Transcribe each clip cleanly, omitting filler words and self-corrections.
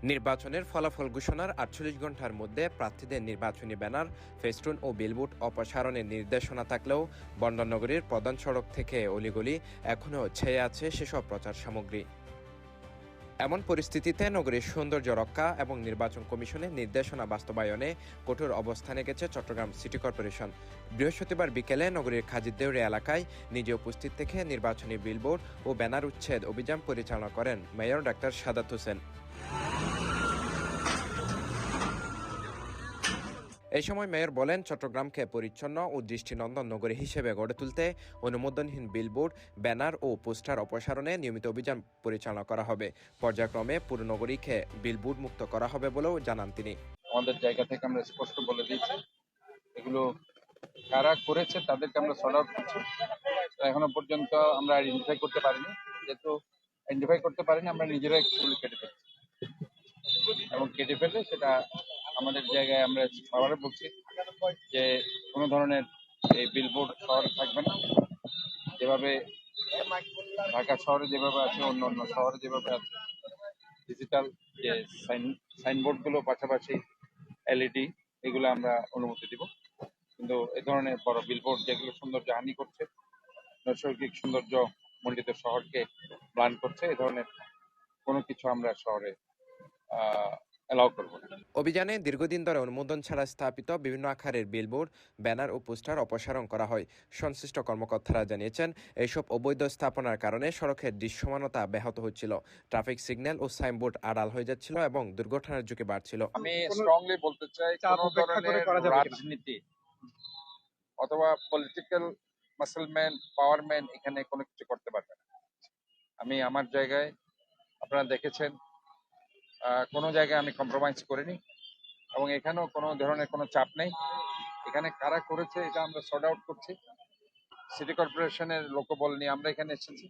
নির্বাচনের ফলাফল ঘোষণার ৪৮ ঘণ্টার মধ্যে প্রার্থীদের নির্বাচনী ব্যানার, ফেস্টুন ও বিলবোর্ড অপসারণের নির্দেশনা থাকলেও বন্দরনগরীর প্রধান সড়ক থেকে অলিগলি এখনও ছেয়ে আছে সেসব প্রচার সামগ্রী। এমন পরিস্থিতিতে নগরীর সৌন্দর্য রক্ষা এবং নির্বাচন কমিশনের নির্দেশনা বাস্তবায়নে কঠোর অবস্থানে গেছে চট্টগ্রাম সিটি কর্পোরেশন। বৃহস্পতিবার বিকেলে নগরীর খাজিরদেউরি এলাকায় নিজে উপস্থিত থেকে নির্বাচনী বিলবোর্ড ও ব্যানার উচ্ছেদ অভিযান পরিচালনা করেন মেয়র ডাক্তার সাদাত হোসেন। এই সময় মেয়র বলেন, চট্টগ্রামকে পরিচ্ছন্ন ও দৃষ্টিনন্দন নগরী হিসেবে গড়ে তুলতে অনুমোদনহীন বিলবোর্ড, ব্যানার ও পোস্টার অপসারণে নিয়মিত অভিযান পরিচালনা করা হবে। পর্যায়ক্রমে পুরো নগরীকে বিলবোর্ড মুক্ত করা হবে বলেও জানান তিনি। আমাদের জায়গা থেকে আমরা স্পষ্ট বলে দিয়েছি, এগুলো কারা করেছে তাদেরকে আমরা সর্ট আউট করছি। এখনো পর্যন্ত আমরা আইডেন্টিফাই করতে পারিনি, যেহেতু আইডেন্টিফাই করতে পারিনি আমরা নিজেরাই সেগুলো কেটে ফেলছি এবং কেটে ফেলে সেটা আমাদের জায়গায় আমরা আবারও বলছি যে কোনো ধরনের এই বিলবোর্ড শহরে থাকবে না। যেভাবে ঢাকা শহরে যেভাবে আছে, অন্য অন্য শহরে যেভাবে আছে, ডিজিটাল যে সাইনবোর্ডগুলো পাশাপাশি এলইডি, এগুলো আমরা অনুমতি দিব। কিন্তু এই ধরনের বড় বিলবোর্ড যেগুলো সৌন্দর্য হানি করছে, নৈসর্গিক সৌন্দর্য মণ্ডিত শহরকে প্ল্যান করছে, এই ধরনের কোনো কিছু আমরা শহরে অ্যালাউ করবো না। অভিযানে দীর্ঘদিন ধরে অনুমোদন ছাড়া স্থাপিত বিভিন্ন আকারের বিলবোর্ড, ব্যানার ও পোস্টার অপসারণ করা হয়। সংশ্লিষ্ট কর্মকর্তারা জানিয়েছেন, এইসব অবৈধ স্থাপনার কারণে সড়কের দৃশ্যমানতা ব্যাহত হচ্ছিল, ট্রাফিক সিগন্যাল ও সাইনবোর্ড আড়াল হয়ে যাচ্ছিল এবং দুর্ঘটনার ঝুঁকি বাড়ছিল। আমি স্ট্রংলি বলতে চাই, কোনো ধরনের রাজনীতি অথবা পলিটিক্যাল মাসলম্যান, পাওয়ারম্যান এখানে কোনো কিছু করতে পারবে না। আমি আমার জায়গায়, আপনারা দেখেছেন, কোনো জায়গায় আমি কম্প্রোমাইজ করিনি এবং এখানেও কোনো ধরনের কোনো চাপ নেই। এখানে কারা করেছে এটা আমরা সর্ট আউট করছি। সিটি কর্পোরেশনের লোকবল নিয়ে আমরা এখানে এসেছি,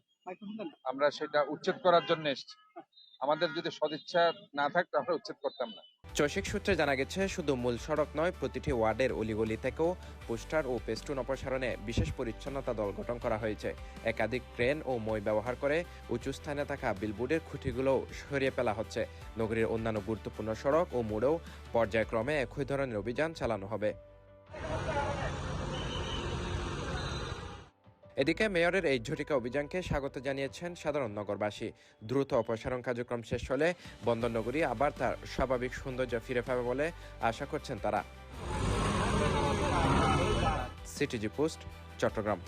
আমরা সেটা উচ্ছেদ করার জন্য এসেছি। আমাদের যদি সদিচ্ছা না থাকতো আমরা উচ্ছেদ করতাম না। চৈশিক সূত্রে জানা গেছে, শুধু মূল সড়ক নয়, প্রতিটি ওয়ার্ডের অলিগলি থেকেও পোস্টার ও পেস্টুন অপসারণে বিশেষ পরিচ্ছন্নতা দল গঠন করা হয়েছে। একাধিক ক্রেন ও মই ব্যবহার করে উঁচু স্থানে থাকা বিলবোর্ডের খুঁটিগুলোও সরিয়ে ফেলা হচ্ছে। নগরীর অন্যান্য গুরুত্বপূর্ণ সড়ক ও মোড়েও পর্যায়ক্রমে একই ধরনের অভিযান চালানো হবে। এদিকে মেয়রের এই ঝটিকা অভিযানকে স্বাগত জানিয়েছেন সাধারণ নগরবাসী। দ্রুত অপসারণ কার্যক্রম শেষ হলে বন্দরনগরী আবার তার স্বাভাবিক সৌন্দর্য ফিরে পাবে বলে আশা করছেন তারা। CTG post, Chittagong.